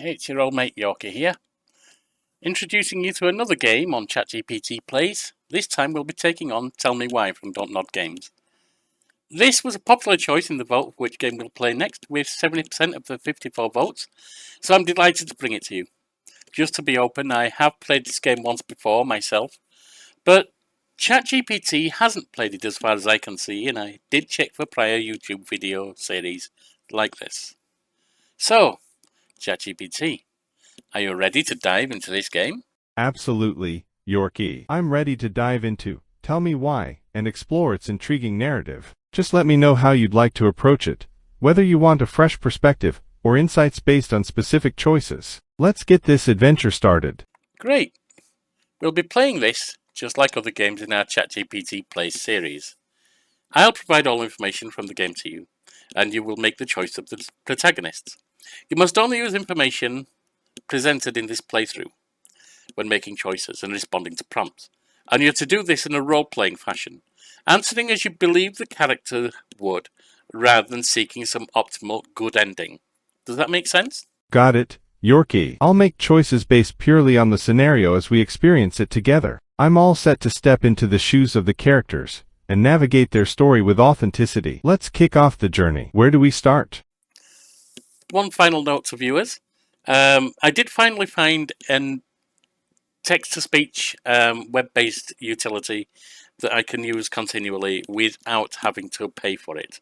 it's your old mate Yorkie here, introducing you to another game on ChatGPT Plays. This time we'll be taking on Tell Me Why from DontNod Games. This was a popular choice in the vote for which game we'll play next, with 70% of the 54 votes, so I'm delighted to bring it to you. Just to be open, I have played this game once before myself, but ChatGPT hasn't played it as far as I can see, and I did check for prior YouTube video series like this. So, ChatGPT, are you ready to dive into this game? Absolutely, Yorkie. I'm ready to dive into Tell Me Why and explore its intriguing narrative. Just let me know how you'd like to approach it, whether you want a fresh perspective or insights based on specific choices. Let's get this adventure started. Great. We'll be playing this just like other games in our ChatGPT Plays series. I'll provide all information from the game to you, and you will make the choice of the protagonists. You must only use information presented in this playthrough when making choices and responding to prompts, and you're to do this in a role-playing fashion, answering as you believe the character would, rather than seeking some optimal good ending. Does that make sense? Got it, Yorkie. I'll make choices based purely on the scenario as we experience it together. I'm all set to step into the shoes of the characters and navigate their story with authenticity. Let's kick off the journey. Where do we start? One final note to viewers. I did finally find a text-to-speech web-based utility that I can use continually without having to pay for it.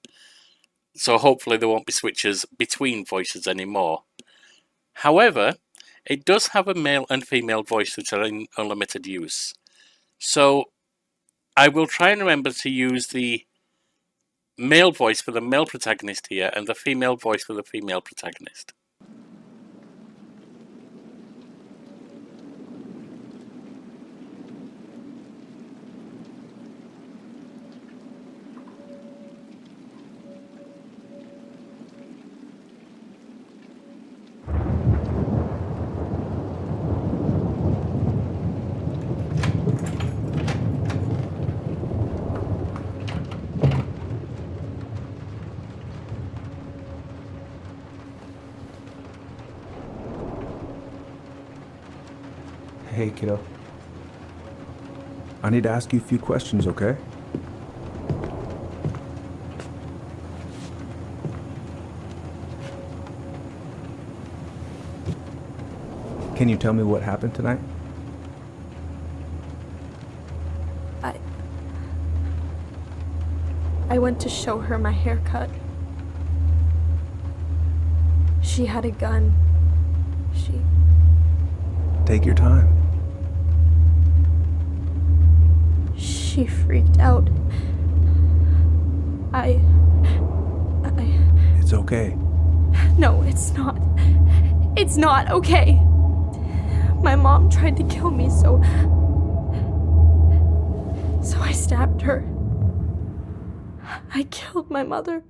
So hopefully there won't be switches between voices anymore. However, it does have a male and female voice that are in unlimited use. So I will try and remember to use the male voice for the male protagonist here and the female voice for the female protagonist. Hey, kiddo. I need to ask you a few questions, okay? Can you tell me what happened tonight? I went to show her my haircut. She had a gun. Take your time. She freaked out. It's okay. No, it's not. It's not okay. My mom tried to kill me, so I stabbed her. I killed my mother.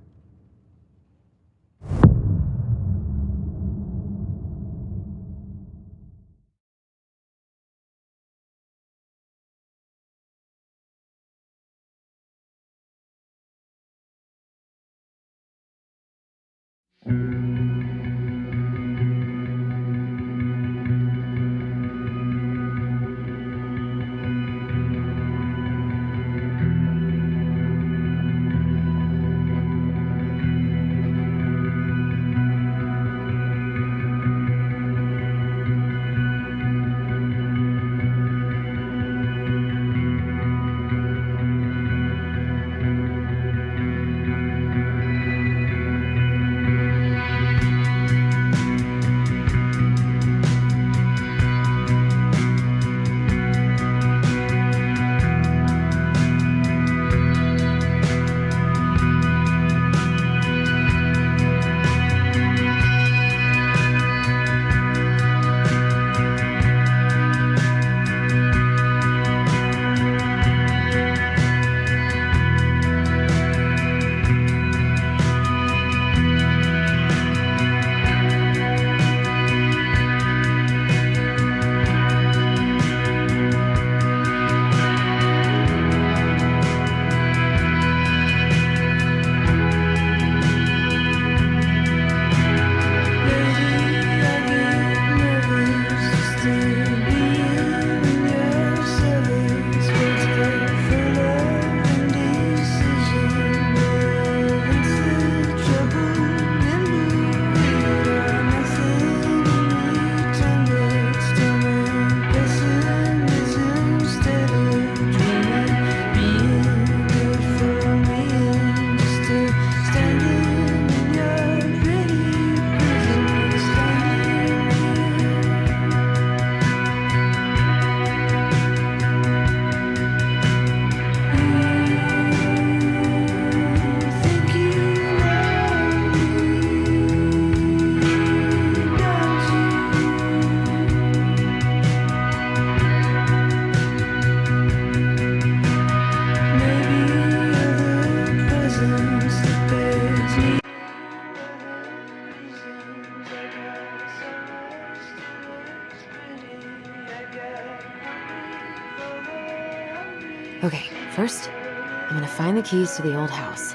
Okay, first, I'm gonna find the keys to the old house.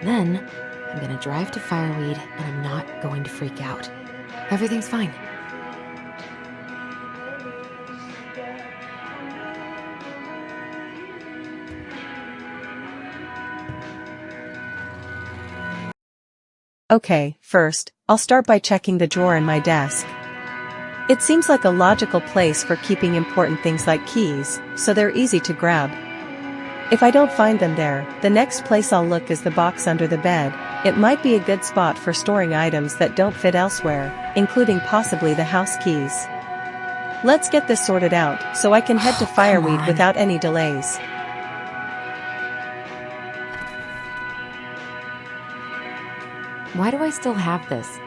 Then, I'm gonna drive to Fireweed, and I'm not going to freak out. Everything's fine. Okay, first, I'll start by checking the drawer in my desk. It seems like a logical place for keeping important things like keys, so they're easy to grab. If I don't find them there, the next place I'll look is the box under the bed. It might be a good spot for storing items that don't fit elsewhere, including possibly the house keys. Let's get this sorted out, so I can head to Fireweed without any delays. Why do I still have this?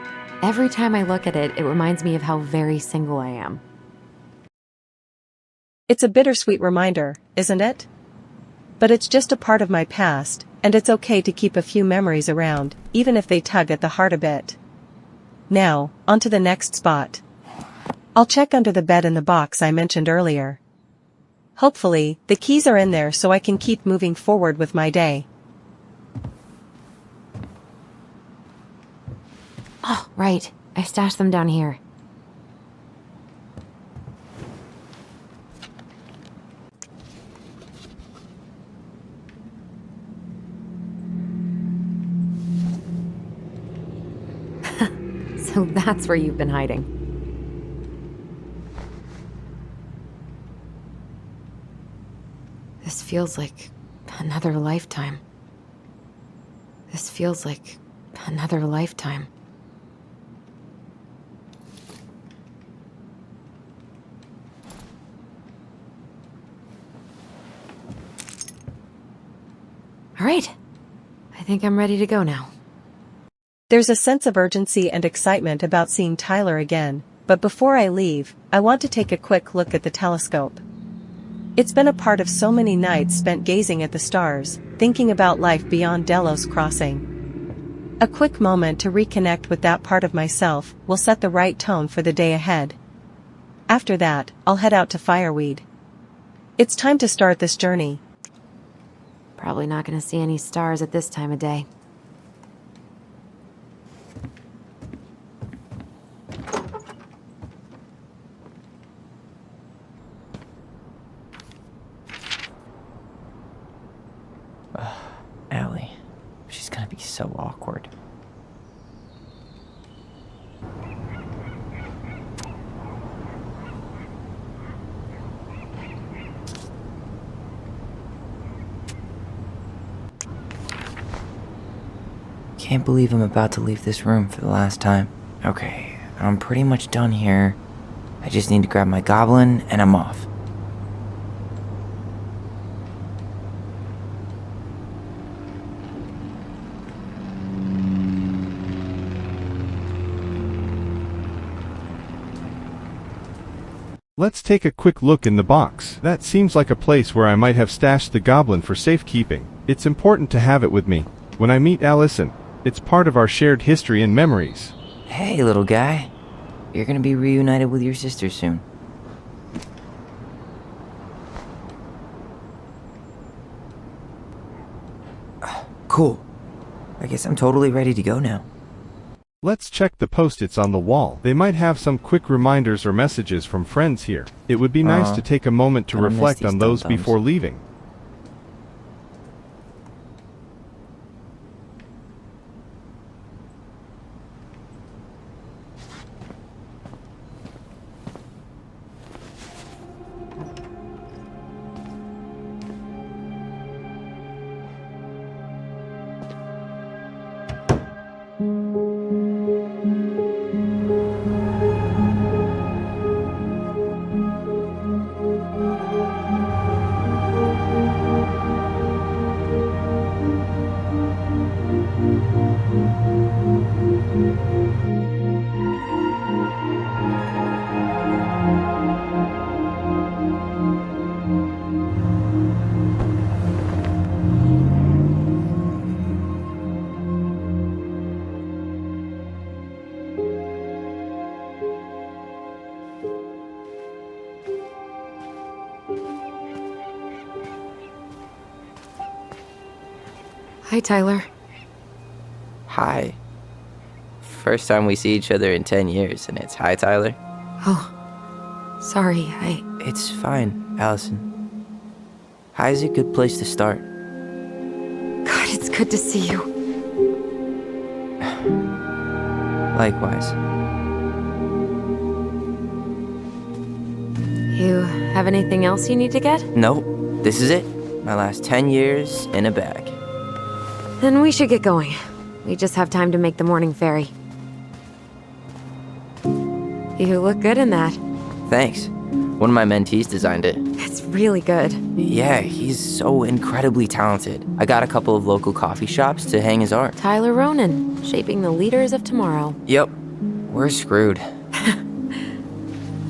Every time I look at it, it reminds me of how very single I am. It's a bittersweet reminder, isn't it? But it's just a part of my past, and it's okay to keep a few memories around, even if they tug at the heart a bit. Now, on to the next spot. I'll check under the bed in the box I mentioned earlier. Hopefully, the keys are in there so I can keep moving forward with my day. Oh, right. I stashed them down here. So that's where you've been hiding. This feels like another lifetime. This feels like another lifetime. All right. I think I'm ready to go now. There's a sense of urgency and excitement about seeing Tyler again, but before I leave, I want to take a quick look at the telescope. It's been a part of so many nights spent gazing at the stars, thinking about life beyond Delos Crossing. A quick moment to reconnect with that part of myself will set the right tone for the day ahead. After that, I'll head out to Fireweed. It's time to start this journey. Probably not going to see any stars at this time of day. Allie. She's gonna be so awkward. Can't believe I'm about to leave this room for the last time. Okay, I'm pretty much done here. I just need to grab my goblin and I'm off. Let's take a quick look in the box. That seems like a place where I might have stashed the goblin for safekeeping. It's important to have it with me. When I meet Allison, it's part of our shared history and memories. Hey, little guy. You're gonna be reunited with your sister soon. Cool. I guess I'm totally ready to go now. Let's check the post-its on the wall. They might have some quick reminders or messages from friends here. It would be nice to take a moment to gonna miss reflect these on those dum-dums. before leaving. Hi, Tyler. Hi. First time we see each other in 10 years, and it's hi, Tyler. Oh, sorry, It's fine, Allison. Hi is a good place to start. God, it's good to see you. Likewise. You have anything else you need to get? Nope, this is it. My last 10 years in a bag. Then we should get going. We just have time to make the morning ferry. You look good in that. Thanks. One of my mentees designed it. It's really good. Yeah, he's so incredibly talented. I got a couple of local coffee shops to hang his art. Tyler Ronan, shaping the leaders of tomorrow. Yep, we're screwed.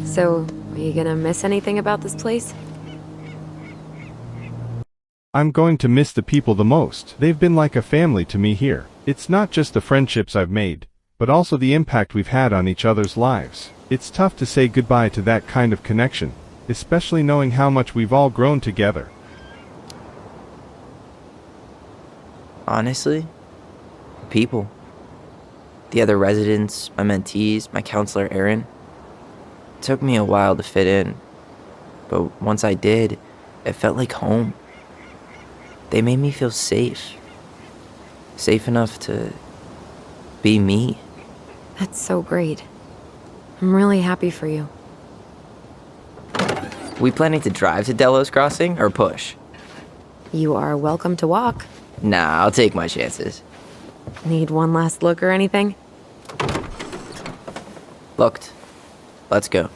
So, are you gonna miss anything about this place? I'm going to miss the people the most. They've been like a family to me here. It's not just the friendships I've made, but also the impact we've had on each other's lives. It's tough to say goodbye to that kind of connection, especially knowing how much we've all grown together. Honestly, people. The other residents, my mentees, my counselor Aaron. It took me a while to fit in, but once I did, it felt like home. They made me feel safe. Safe enough to be me. That's so great. I'm really happy for you. We planning to drive to Delos Crossing or push? You are welcome to walk. Nah, I'll take my chances. Need one last look or anything? Looked. Let's go.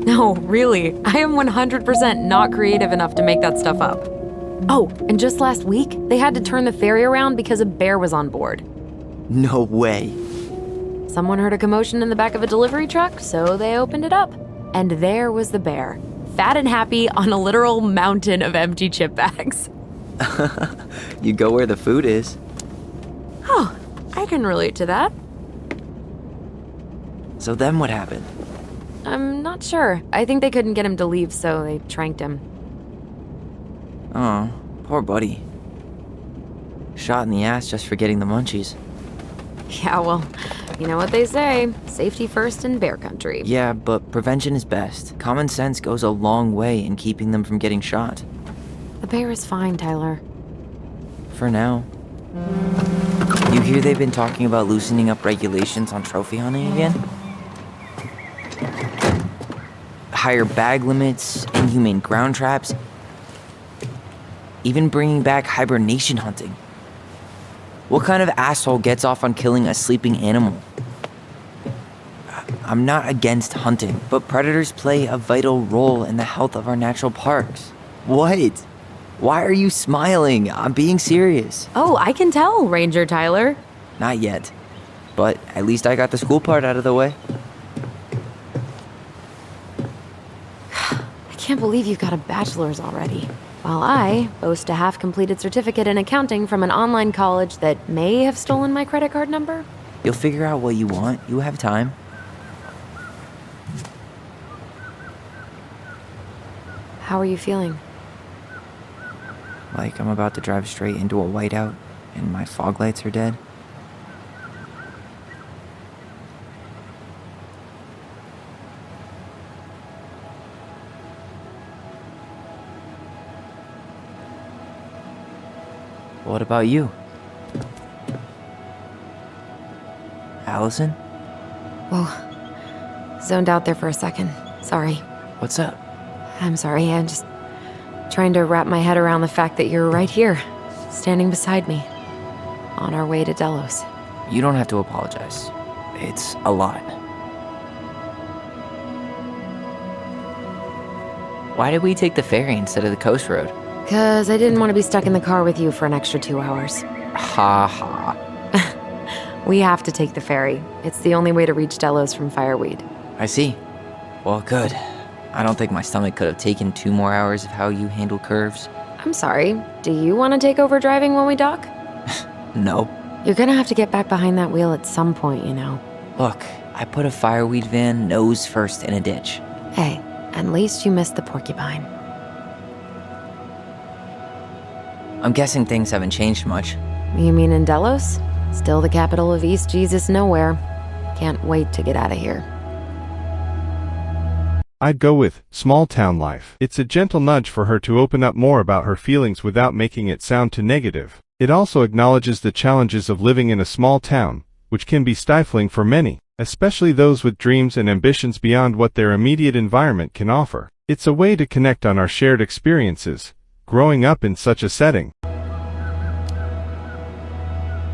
No, really. I am 100% not creative enough to make that stuff up. Oh, and just last week, they had to turn the ferry around because a bear was on board. No way. Someone heard a commotion in the back of a delivery truck, so they opened it up. And there was the bear, fat and happy on a literal mountain of empty chip bags. You go where the food is. Oh, I can relate to that. So then what happened? I'm not sure. I think they couldn't get him to leave, so they tranked him. Oh, poor buddy. Shot in the ass just for getting the munchies. Yeah, well, you know what they say. Safety first in bear country. Yeah, but prevention is best. Common sense goes a long way in keeping them from getting shot. The bear is fine, Tyler. For now. You hear they've been talking about loosening up regulations on trophy hunting again? Higher bag limits, inhumane ground traps, even bringing back hibernation hunting. What kind of asshole gets off on killing a sleeping animal? I'm not against hunting, but predators play a vital role in the health of our natural parks. What? Why are you smiling? I'm being serious. Oh, I can tell, Ranger Tyler. Not yet, but at least I got the school part out of the way. I can't believe you've got a bachelor's already. While I boast a half-completed certificate in accounting from an online college that may have stolen my credit card number. You'll figure out what you want. You have time. How are you feeling? Like I'm about to drive straight into a whiteout and my fog lights are dead. What about you? Allison? Whoa. Zoned out there for a second. Sorry. What's up? I'm sorry. I'm just trying to wrap my head around the fact that you're right here, standing beside me, on our way to Delos. You don't have to apologize. It's a lot. Why did we take the ferry instead of the coast road? 'Cause I didn't want to be stuck in the car with you for an extra 2 hours. Ha ha. We have to take the ferry. It's the only way to reach Delos from Fireweed. I see. Well, good. I don't think my stomach could have taken 2 more hours of how you handle curves. I'm sorry, do you want to take over driving when we dock? No. You're gonna have to get back behind that wheel at some point, you know. Look, I put a Fireweed van nose first in a ditch. Hey, at least you missed the porcupine. I'm guessing things haven't changed much. You mean in Delos? Still the capital of East Jesus Nowhere. Can't wait to get out of here. I'd go with small town life. It's a gentle nudge for her to open up more about her feelings without making it sound too negative. It also acknowledges the challenges of living in a small town, which can be stifling for many, especially those with dreams and ambitions beyond what their immediate environment can offer. It's a way to connect on our shared experiences, growing up in such a setting.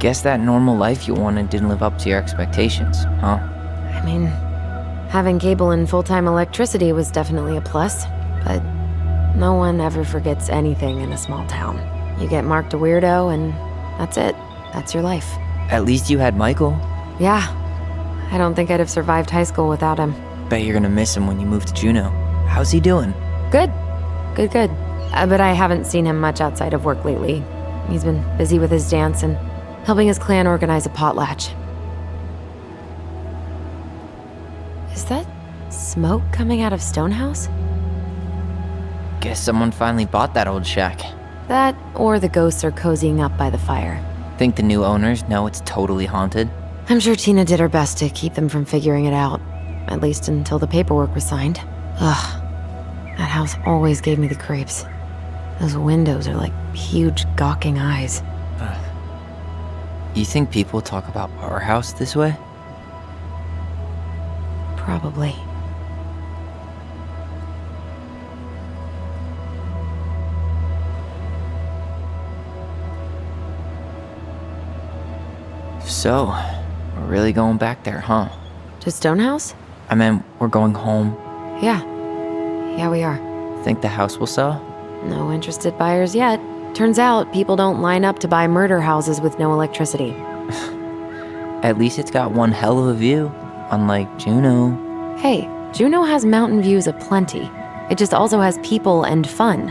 Guess that normal life you wanted didn't live up to your expectations, huh? I mean, having cable and full-time electricity was definitely a plus, but no one ever forgets anything in a small town. You get marked a weirdo and that's it. That's your life. At least you had Michael. Yeah. I don't think I'd have survived high school without him. Bet you're gonna miss him when you move to Juneau. How's he doing? Good. Good. But I haven't seen him much outside of work lately. He's been busy with his dance and helping his clan organize a potlatch. Is that smoke coming out of Stonehouse? Guess someone finally bought that old shack. That, or the ghosts are cozying up by the fire. Think the new owners know it's totally haunted? I'm sure Tina did her best to keep them from figuring it out. At least until the paperwork was signed. Ugh. That house always gave me the creeps. Those windows are like huge gawking eyes. You think people talk about our house this way? Probably. So, we're really going back there, huh? To Stonehouse? I mean, we're going home. Yeah, we are. Think the house will sell? No interested buyers yet. Turns out people don't line up to buy murder houses with no electricity. At least it's got one hell of a view, unlike Juneau. Hey, Juneau has mountain views aplenty. It just also has people and fun.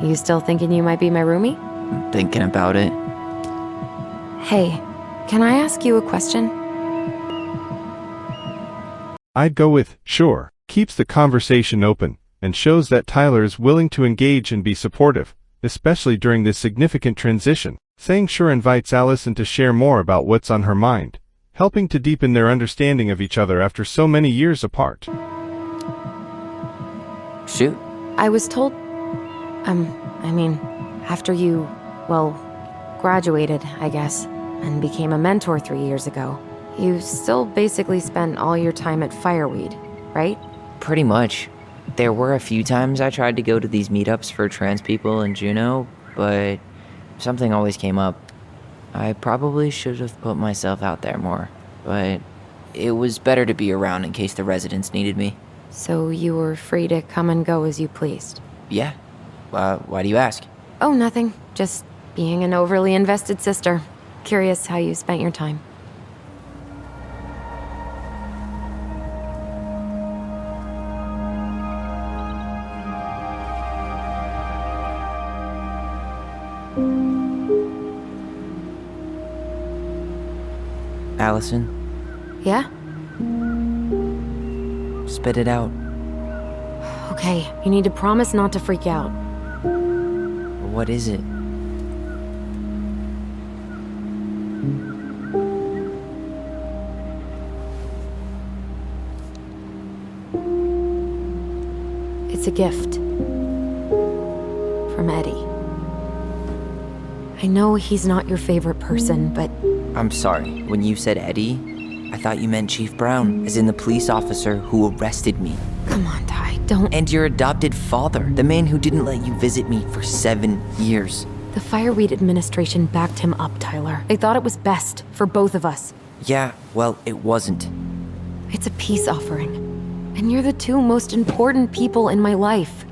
You still thinking you might be my roomie? I'm thinking about it. Hey, can I ask you a question? I'd go with sure. Keeps the conversation open, and shows that Tyler is willing to engage and be supportive, especially during this significant transition. Saying sure invites Allison to share more about what's on her mind, helping to deepen their understanding of each other after so many years apart. Shoot. I was told, after you, graduated, I guess, and became a mentor 3 years ago, you still basically spent all your time at Fireweed, right? Pretty much. There were a few times I tried to go to these meetups for trans people in Juneau, but something always came up. I probably should have put myself out there more, but it was better to be around in case the residents needed me. So you were free to come and go as you pleased? Yeah. Why do you ask? Oh, nothing. Just being an overly invested sister. Curious how you spent your time. Allison, Yeah? spit it out. Okay, you need to promise not to freak out. What is it? It's a gift. From Eddie. I know he's not your favorite person, but I'm sorry. When you said Eddie, I thought you meant Chief Brown, as in the police officer who arrested me. come on, Ty, don't. And your adopted father, the man who didn't let you visit me for 7 years. The Fireweed administration backed him up, Tyler. They thought it was best for both of us. Yeah, well, it wasn't. It's a peace offering. And you're the two most important people in my life.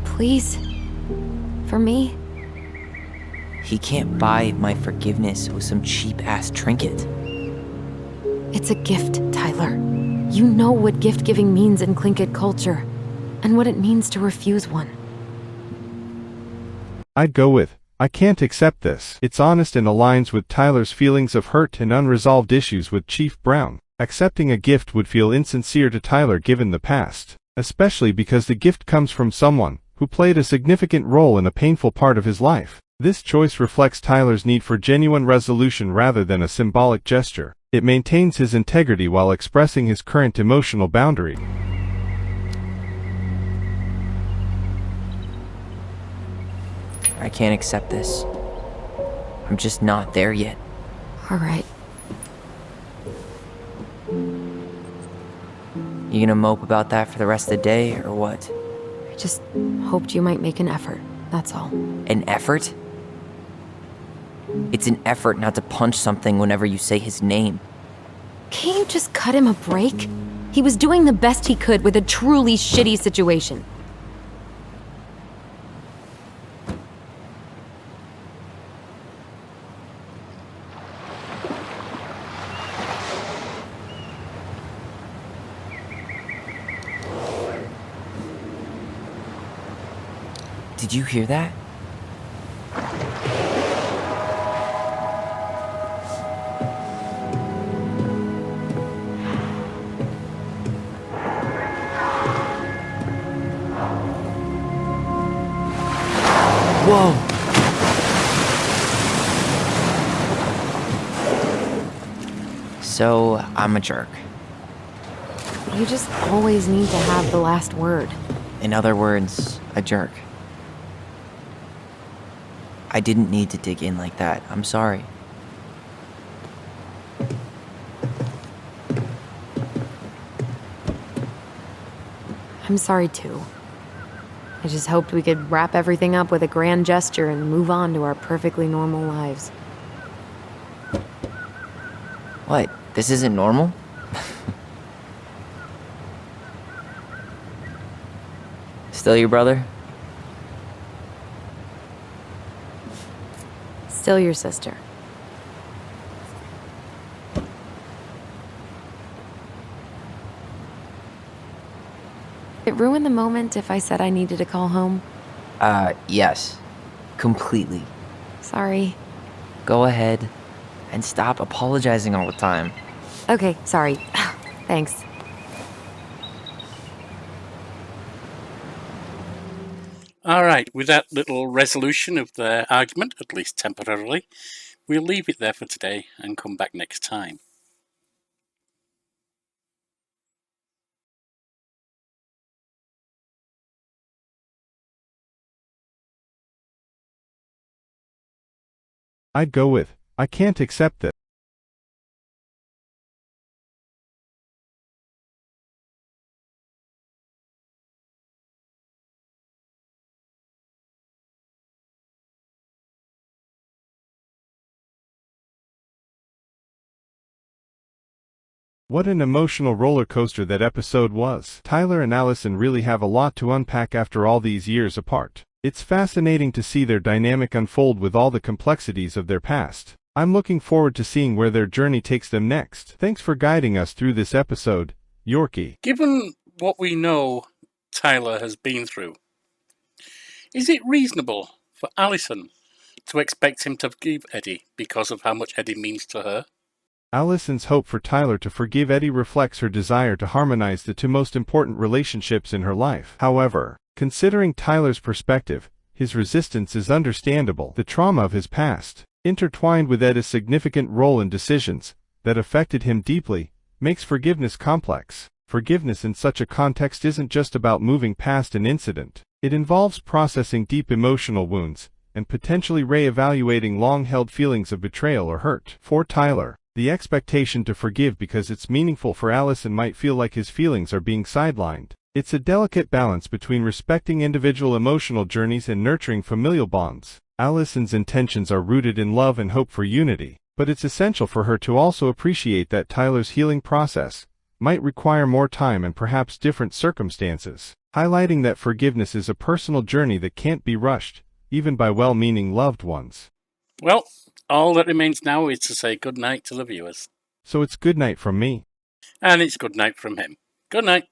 Please, for me. He can't buy my forgiveness with some cheap-ass trinket. It's a gift, Tyler. You know what gift-giving means in Tlingit culture, and what it means to refuse one. I'd go with, I can't accept this. It's honest and aligns with Tyler's feelings of hurt and unresolved issues with Chief Brown. Accepting a gift would feel insincere to Tyler given the past, especially because the gift comes from someone who played a significant role in a painful part of his life. This choice reflects Tyler's need for genuine resolution rather than a symbolic gesture. It maintains his integrity while expressing his current emotional boundary. I can't accept this. I'm just not there yet. All right. You gonna mope about that for the rest of the day, or what? I just hoped you might make an effort, that's all. An effort? It's an effort not to punch something whenever you say his name. Can't you just cut him a break? He was doing the best he could with a truly shitty situation. Did you hear that? Whoa! So, I'm a jerk. You just always need to have the last word. In other words, a jerk. I didn't need to dig in like that. I'm sorry. I'm sorry too. I just hoped we could wrap everything up with a grand gesture and move on to our perfectly normal lives. What? This isn't normal? Still your brother? Still your sister. It ruined the moment if I said I needed to call home. Yes. Completely. Sorry. Go ahead and stop apologizing all the time. Okay, sorry. Thanks. Alright, with that little resolution of their argument, at least temporarily, we'll leave it there for today and come back next time. I'd go with, I can't accept this. What an emotional roller coaster that episode was. Tyler and Allison really have a lot to unpack after all these years apart. It's fascinating to see their dynamic unfold with all the complexities of their past. I'm looking forward to seeing where their journey takes them next. Thanks for guiding us through this episode, Yorkie. Given what we know Tyler has been through, is it reasonable for Allison to expect him to forgive Eddie because of how much Eddie means to her? Allison's hope for Tyler to forgive Eddie reflects her desire to harmonize the two most important relationships in her life. However, considering Tyler's perspective, his resistance is understandable. The trauma of his past, intertwined with Eddie's significant role in decisions that affected him deeply, makes forgiveness complex. Forgiveness in such a context isn't just about moving past an incident. It involves processing deep emotional wounds and potentially re-evaluating long-held feelings of betrayal or hurt. For Tyler, the expectation to forgive because it's meaningful for Allison might feel like his feelings are being sidelined. It's a delicate balance between respecting individual emotional journeys and nurturing familial bonds. Allison's intentions are rooted in love and hope for unity, but it's essential for her to also appreciate that Tyler's healing process might require more time and perhaps different circumstances, highlighting that forgiveness is a personal journey that can't be rushed, even by well-meaning loved ones. Well, all that remains now is to say good night to the viewers. So it's good night from me. And it's good night from him. Good night.